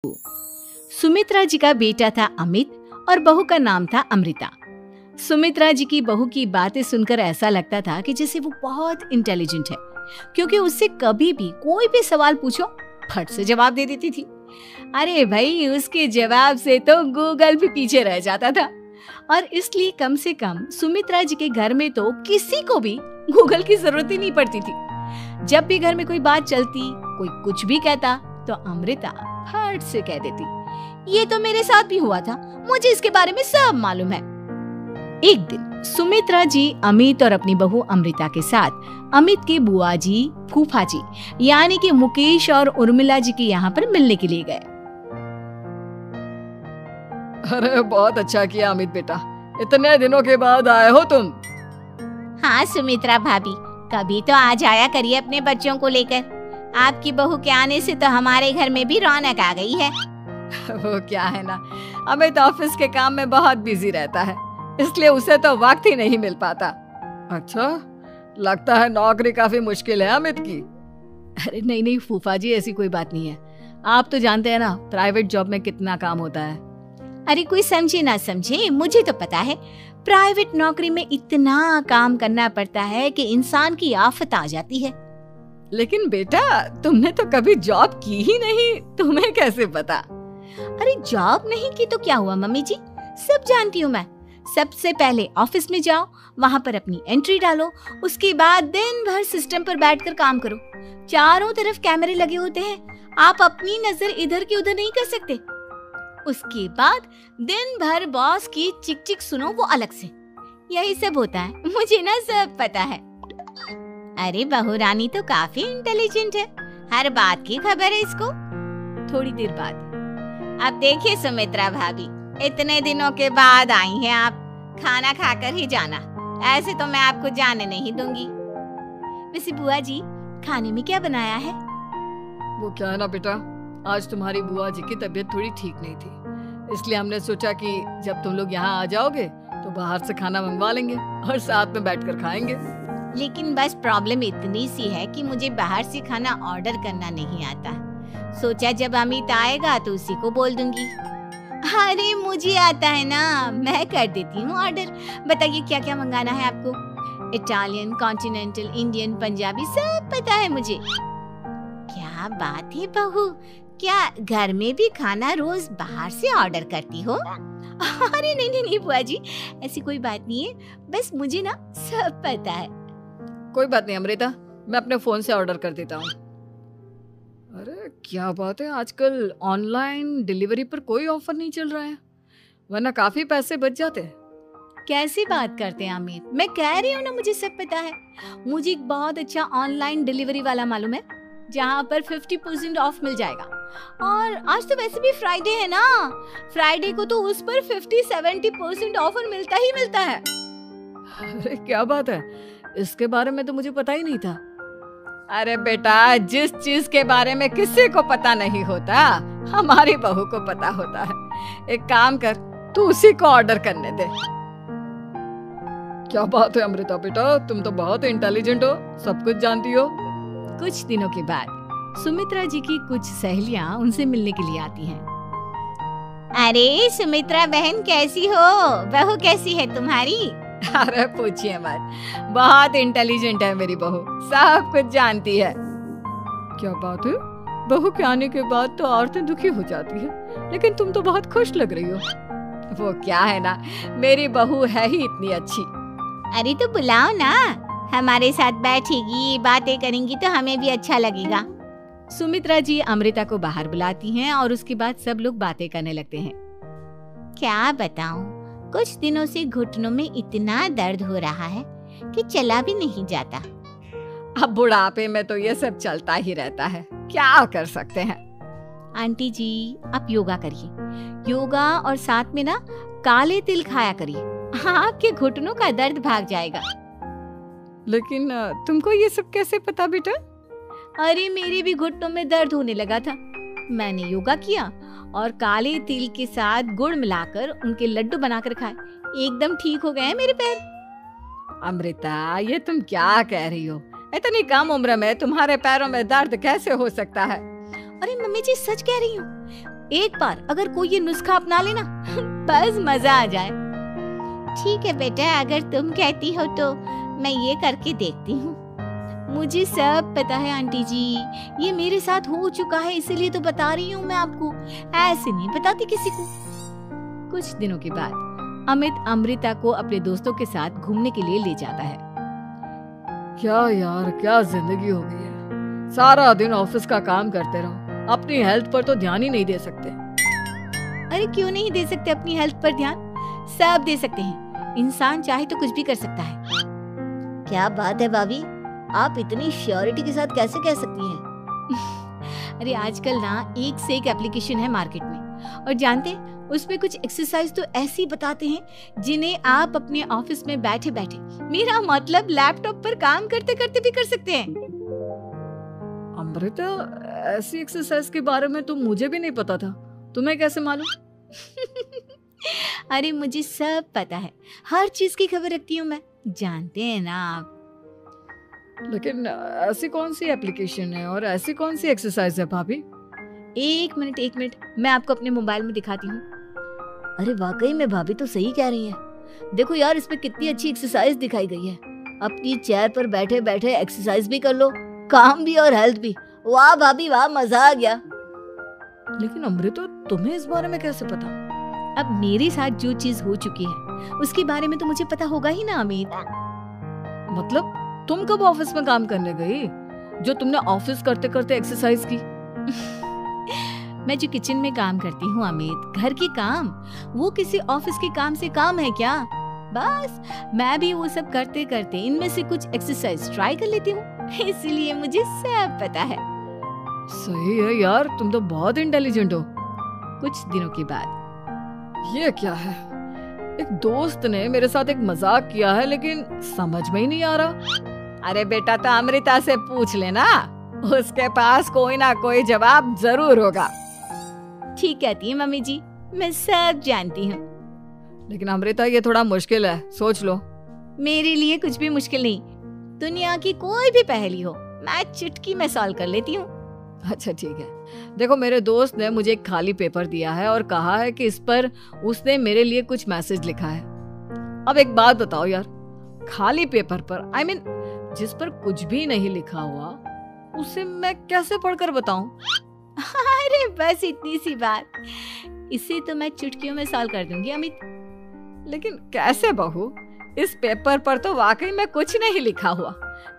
सुमित्रा जी का बेटा था अमित और बहू का नाम था अमृता। सुमित्रा जी की बहू की बातें सुनकर ऐसा लगता था कि जैसे वो बहुत इंटेलिजेंट है, क्योंकि उससे कभी भी कोई भी सवाल पूछो फट से जवाब दे देती थी। अरे भाई, उसके जवाब से तो गूगल भी पीछे रह जाता था। और इसलिए कम से कम सुमित्रा जी के घर में तो किसी को भी गूगल की जरूरत ही नहीं पड़ती थी। जब भी घर में कोई बात चलती, कोई कुछ भी कहता, तो अमृता फट से कह देती, ये तो मेरे साथ भी हुआ था, मुझे इसके बारे में सब मालूम है। एक दिन सुमित्रा जी अमित और अपनी बहू अमृता के साथ अमित के बुआ जी, फूफा जी यानी कि मुकेश और उर्मिला जी के यहाँ पर मिलने के लिए गए। अरे बहुत अच्छा किया अमित बेटा, इतने दिनों के बाद आए हो तुम। हाँ सुमित्रा भाभी, कभी तो आ जाया करिए अपने बच्चों को लेकर। आपकी बहू के आने से तो हमारे घर में भी रौनक आ गई है। वो क्या है ना, अमित ऑफिस के काम में बहुत बिजी रहता है, इसलिए उसे तो वक्त ही नहीं मिल पाता। अच्छा, लगता है नौकरी काफी मुश्किल है अमित की। अरे नहीं फूफा जी, ऐसी कोई बात नहीं है। आप तो जानते हैं ना प्राइवेट जॉब में कितना काम होता है। अरे कोई समझे ना समझे, मुझे तो पता है प्राइवेट नौकरी में इतना काम करना पड़ता है कि इंसान की आफत आ जाती है। लेकिन बेटा, तुमने तो कभी जॉब की ही नहीं, तुम्हें कैसे पता? अरे जॉब नहीं की तो क्या हुआ मम्मी जी, सब जानती हूँ मैं। सबसे पहले ऑफिस में जाओ, वहाँ पर अपनी एंट्री डालो, उसके बाद दिन भर सिस्टम पर बैठकर काम करो। चारों तरफ कैमरे लगे होते हैं, आप अपनी नजर इधर की उधर नहीं कर सकते। उसके बाद दिन भर बॉस की चिक चिक सुनो, वो अलग से। यही सब होता है, मुझे ना सब पता है। अरे बहू रानी तो काफी इंटेलिजेंट है, हर बात की खबर है इसको। थोड़ी देर बाद, अब देखिए सुमित्रा भाभी, इतने दिनों के बाद आई हैं आप, खाना खाकर ही जाना, ऐसे तो मैं आपको जाने नहीं दूंगी। वैसे बुआ जी, खाने में क्या बनाया है? वो क्या है ना बेटा, आज तुम्हारी बुआ जी की तबीयत थोड़ी ठीक नहीं थी, इसलिए हमने सोचा कि जब तुम लोग यहाँ आ जाओगे तो बाहर से खाना मंगवा लेंगे और साथ में बैठकर खाएंगे। लेकिन बस प्रॉब्लम इतनी सी है कि मुझे बाहर से खाना ऑर्डर करना नहीं आता। सोचा जब अमित आएगा तो उसी को बोल दूंगी। अरे मुझे आता है ना, मैं कर देती हूँ ऑर्डर। बताइए क्या क्या मंगाना है आपको? इटालियन, कॉन्टिनेंटल, इंडियन, पंजाबी, सब पता है मुझे। क्या बात है बहू, क्या घर में भी खाना रोज बाहर से ऑर्डर करती हो? अरे नहीं बुआ जी, ऐसी कोई बात नहीं है, बस मुझे ना सब पता है। कोई बात नहीं अमृता, मैं अपने फोन से ऑर्डर कर देता हूँ। अरे क्या बात है, आजकल ऑनलाइन डिलीवरी पर कोई ऑफर नहीं चल रहा है, वरना काफी पैसे बच जाते हैं। कैसी बात करते हैं अमित, मैं कह रही हूँ ना मुझे सब पता है। मुझे एक बहुत अच्छा ऑनलाइन डिलीवरी वाला मालूम है, जहाँ पर 50% ऑफ मिल जाएगा। और आज तो वैसे भी फ्राइडे है ना, फ्राइडे को तो उस पर 50-70% ऑफर मिलता ही मिलता है। अरे क्या बात है, इसके बारे में तो मुझे पता ही नहीं था। अरे बेटा, जिस चीज के बारे में किसी को पता नहीं होता, हमारी बहू को पता होता है। एक काम कर, तू उसी को ऑर्डर करने दे। क्या बात है अमृता बेटा, तुम तो बहुत इंटेलिजेंट हो, सब कुछ जानती हो। कुछ दिनों के बाद सुमित्रा जी की कुछ सहेलियां उनसे मिलने के लिए आती हैं। अरे सुमित्रा बहन कैसी हो, बहू कैसी है तुम्हारी? अरे पूछिए मत, बहुत इंटेलिजेंट है मेरी बहू, सब कुछ जानती है। क्या बात है, बहू के आने के बाद तो औरतें दुखी हो जाती है, लेकिन तुम तो बहुत खुश लग रही हो। वो क्या है ना, मेरी बहू है ही इतनी अच्छी। अरे तो बुलाओ ना, हमारे साथ बैठेगी, बातें करेंगी तो हमें भी अच्छा लगेगा। सुमित्रा जी अमृता को बाहर बुलाती हैं और उसके बाद सब लोग बातें करने लगते हैं। क्या बताऊं, कुछ दिनों से घुटनों में इतना दर्द हो रहा है कि चला भी नहीं जाता। अब बुढ़ापे में तो ये सब चलता ही रहता है, क्या कर सकते हैं। आंटी जी, आप योगा करिए, योगा और साथ में ना काले तिल खाया करिए, आपके घुटनों का दर्द भाग जाएगा। लेकिन तुमको ये सब कैसे पता बेटा? अरे मेरे भी घुटनों में दर्द होने लगा था, मैंने योगा किया और काले तिल के साथ गुड़ मिलाकर उनके लड्डू बनाकर खाए, एकदम ठीक हो गए हैं मेरे पैर। अमृता, ये तुम क्या कह रही हो? इतनी कम उम्र में तुम्हारे पैरों में दर्द कैसे हो सकता है? अरे मम्मी जी, सच कह रही हूँ, एक बार अगर कोई ये नुस्खा अपना लेना बस मजा आ जाए। ठीक है बेटा, अगर तुम कहती हो तो मैं ये करके देखती हूँ। मुझे सब पता है आंटी जी, ये मेरे साथ हो चुका है, इसीलिए तो बता रही हूँ मैं आपको, ऐसे नहीं बताती किसी को। कुछ दिनों के बाद अमित अमृता को अपने दोस्तों के साथ घूमने के लिए ले जाता है। क्या यार, क्या जिंदगी हो गई है। सारा दिन ऑफिस का काम करते रहो, अपनी हेल्थ पर तो ध्यान ही नहीं दे सकते। अरे क्यों नहीं दे सकते अपनी हेल्थ पर ध्यान? सब दे सकते हैं, इंसान चाहे तो कुछ भी कर सकता है। क्या बात है भाभी, आप इतनी श्योरिटी के साथ कैसे कह सकती हैं? अरे आजकल ना एक से एक एप्लीकेशन है मार्केट में, और जानते हैं उसमें कुछ एक्सरसाइज तो ऐसी बताते हैं जिन्हें आप अपने ऑफिस में बैठे बैठे, मेरा मतलब लैपटॉप पर काम करते करते भी कर सकते हैं। अमृता, ऐसी एक्सरसाइज के बारे में तो मुझे भी नहीं पता था, तुम्हें कैसे मालूम? अरे मुझे सब पता है, हर चीज की खबर रखती हूँ मैं, जानते हैं ना आप। लेकिन ऐसी कौन सी एप्लीकेशन है और ऐसी कौन सी एक्सरसाइज है भाभी? एक मिनट, मैं आपको अपने मोबाइल में दिखाती हूँ। अरे वाकई में भाभी तो सही कह रही हैं। देखो यार, इसमें कितनी अच्छी एक्सरसाइज दिखाई गई है। अपनी चेयर पर बैठे बैठे एक्सरसाइज भी कर लो, काम भी और हेल्थ भी। वाह भाभी वाह, मजा आ गया। लेकिन अमृता, तुम्हें इस बारे में कैसे पता? अब मेरे साथ जो चीज हो चुकी है उसके बारे में तो मुझे पता होगा ही ना अमित। मतलब तुम कब ऑफिस में काम करने गई जो तुमने ऑफिस करते करते एक्सरसाइज की? मैं जो किचन में काम करती हूँ अमित, घर के काम, वो किसी ऑफिस के काम से काम है क्या? बस मैं भी वो सब करते करते इनमें से कुछ एक्सरसाइज ट्राई कर लेती हूँ, इसलिए मुझे सब पता है। सही है यार, तुम तो बहुत इंटेलिजेंट हो। कुछ दिनों के बाद, ये क्या है? एक दोस्त ने मेरे साथ एक मजाक किया है, लेकिन समझ में ही नहीं आ रहा। अरे बेटा, तो अमृता से पूछ लेना, उसके पास कोई ना कोई जवाब जरूर होगा। ठीक कहती है मम्मी जी, मैं सब जानती हूँ। लेकिन अमृता, ये थोड़ा मुश्किल है, सोच लो। मेरे लिए कुछ भी मुश्किल नहीं, दुनिया की कोई भी पहेली हो मैं चुटकी में सॉल्व कर लेती हूँ। अच्छा ठीक है, देखो मेरे दोस्त ने मुझे एक खाली पेपर दिया है और कहा है कि इस पर उसने मेरे लिए कुछ मैसेज लिखा है। अब एक बात बताओ यार, खाली पेपर पर, I mean, जिस पर कुछ भी नहीं लिखा हुआ, उसे मैं कैसे पढ़कर बताऊं? अरे बस इतनी सी बात, इसे तो मैं चुटकियों में सॉल्व कर दूंगी अमित। लेकिन कैसे बहू? इस पेपर पर तो वाकई में कुछ नहीं लिखा हुआ,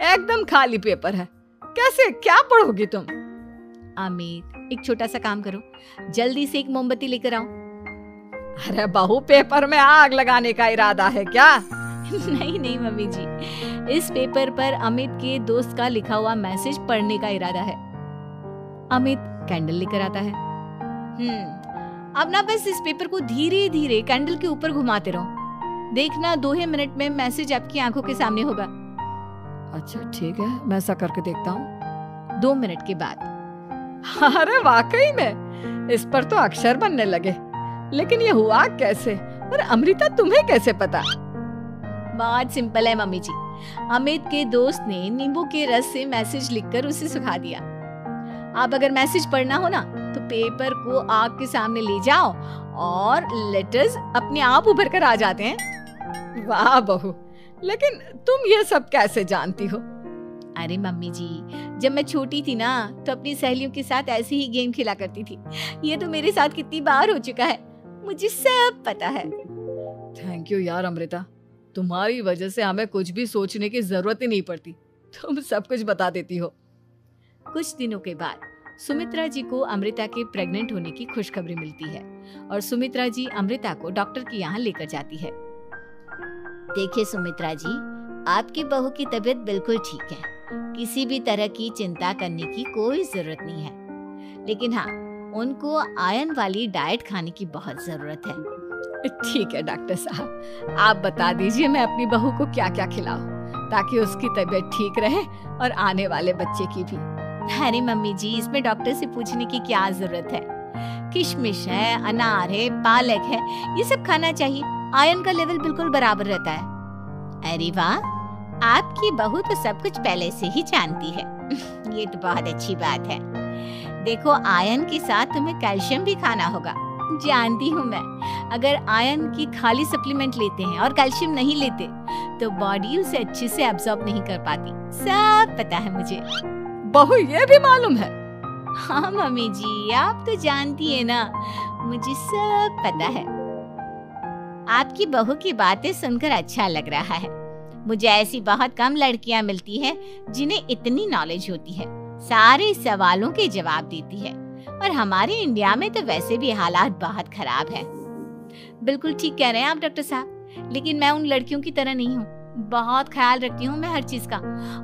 एकदम खाली पेपर है, कैसे, क्या पढ़ोगी तुम? अमित, एक छोटा सा काम करो, जल्दी से एक मोमबत्ती लेकर आओ। अरे बहू, पेपर में आग लगाने का इरादा है क्या? नहीं मम्मी जी, इस पेपर पर अमित के दोस्त का लिखा हुआ मैसेज पढ़ने का इरादा है। अमित कैंडल लेकर आता है। अब ना बस इस पेपर को धीरे धीरे कैंडल के ऊपर घुमाते रहो, देखना 2 ही मिनट में मैसेज आपकी आंखों के सामने होगा। अच्छा ठीक है, मैं ऐसा करके देखता हूँ। 2 मिनट के बाद, अरे वाकई में इस पर तो अक्षर बनने लगे, लेकिन ये हुआ कैसे? और अमृता, तुम्हें कैसे पता? बहुत सिंपल है मम्मी जी, अमित के दोस्त ने नींबू के रस से मैसेज लिखकर उसे सुखा दिया। आप अगर मैसेज पढ़ना हो ना, तो पेपर को आग के सामने ले जाओ और लेटर्स अपने आप उभर कर आ जाते हैं। वाह बहू, लेकिन तुम ये सब कैसे जानती हो? अरे मम्मी जी, जब मैं छोटी थी ना, तो अपनी सहेलियों के साथ ऐसे ही गेम खेला करती थी। ये तो मेरे साथ कितनी बार हो चुका है, मुझे सब पता है। थैंक यू यार अमृता, तुम्हारी वजह से हमें कुछ भी सोचने की जरूरत ही नहीं पड़ती, तुम सब कुछ बता देती हो। कुछ दिनों के बाद सुमित्रा जी को अमृता के प्रेग्नेंट होने की खुशखबरी मिलती है और सुमित्रा जी अमृता को डॉक्टर के यहाँ लेकर जाती है। देखिए सुमित्रा जी, आपकी बहू की तबीयत बिल्कुल ठीक है, किसी भी तरह की चिंता करने की कोई जरूरत नहीं है, लेकिन हाँ, उनको आयरन वाली डाइट खाने की बहुत जरूरत है। ठीक है डॉक्टर साहब, आप बता दीजिए मैं अपनी बहू को क्या क्या खिलाऊं ताकि उसकी तबीयत ठीक रहे और आने वाले बच्चे की भी। अरे मम्मी जी, इसमें डॉक्टर से पूछने की क्या जरूरत है, किशमिश है, अनार है, पालक है, ये सब खाना चाहिए, आयरन का लेवल बिल्कुल बराबर रहता है। अरे वाह, आपकी बहू तो सब कुछ पहले से ही जानती है। ये तो बहुत अच्छी बात है। देखो, आयरन के साथ तुम्हें कैल्शियम भी खाना होगा। जानती हूँ मैं, अगर आयरन की खाली सप्लीमेंट लेते हैं और कैल्शियम नहीं लेते तो बॉडी उसे अच्छे से एब्जॉर्ब नहीं कर पाती। सब पता है मुझे। बहू ये भी मालूम है? हाँ मम्मी जी, आप तो जानती है ना, मुझे सब पता है। आपकी बहू की बातें सुनकर अच्छा लग रहा है। मुझे ऐसी बहुत कम लड़कियां मिलती हैं जिन्हें इतनी नॉलेज होती है, सारे सवालों के जवाब देती है। और हमारे इंडिया में तो वैसे भी हालात बहुत खराब है। बिल्कुल ठीक कह रहे हैं आप डॉक्टर साहब, लेकिन मैं उन लड़कियों की तरह नहीं हूँ। बहुत ख्याल रखती हूँ मैं हर चीज का।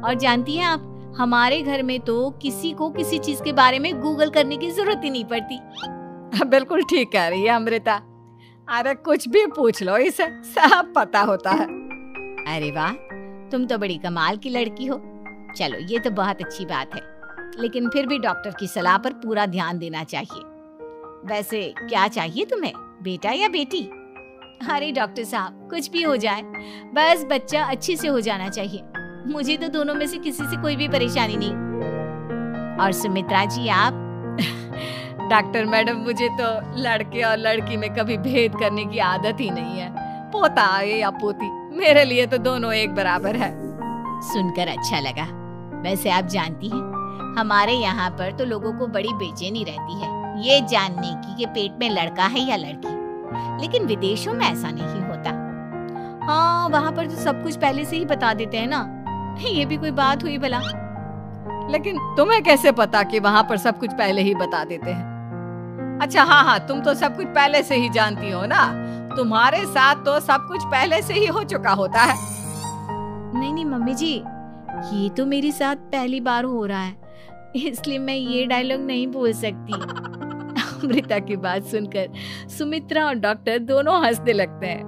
और जानती हैं आप, हमारे घर में तो किसी को किसी चीज के बारे में गूगल करने की जरूरत ही नहीं पड़ती। बिल्कुल ठीक कह रही है अमृता। अरे कुछ भी पूछ लो, इसे सब पता होता है। अरे वाह, तुम तो बड़ी कमाल की लड़की हो। चलो, ये तो बहुत अच्छी बात है, लेकिन फिर भी डॉक्टर की सलाह पर पूरा ध्यान देना चाहिए। वैसे क्या चाहिए तुम्हें, बेटा या बेटी? अरे डॉक्टर साहब, कुछ भी हो जाए, बस बच्चा अच्छे से हो जाना चाहिए। मुझे तो दोनों में से किसी से कोई भी परेशानी नहीं। और सुमित्रा जी आप? डॉक्टर मैडम, मुझे तो लड़के और लड़की में कभी भेद करने की आदत ही नहीं है। पोता आए या पोती, मेरे लिए तो दोनों एक बराबर है। सुनकर अच्छा लगा। वैसे आप जानती हैं, हमारे यहाँ पर तो लोगों को बड़ी बेचैनी रहती है ये जानने की कि पेट में लड़का है या लड़की, लेकिन विदेशों में ऐसा नहीं होता। हाँ, वहाँ पर तो सब कुछ पहले से ही बता देते हैं ना। ये भी कोई बात हुई भला? लेकिन तुम्हें कैसे पता कि वहाँ पर सब कुछ पहले ही बता देते हैं? अच्छा हाँ, तुम तो सब कुछ पहले से ही जानती हो ना। तुम्हारे साथ तो सब कुछ पहले से ही हो चुका होता है। नहीं मम्मी जी, ये तो मेरे साथ पहली बार हो रहा है, इसलिए मैं ये डायलॉग नहीं बोल सकती। अमृता की बात सुनकर सुमित्रा और डॉक्टर दोनों हंसने लगते हैं।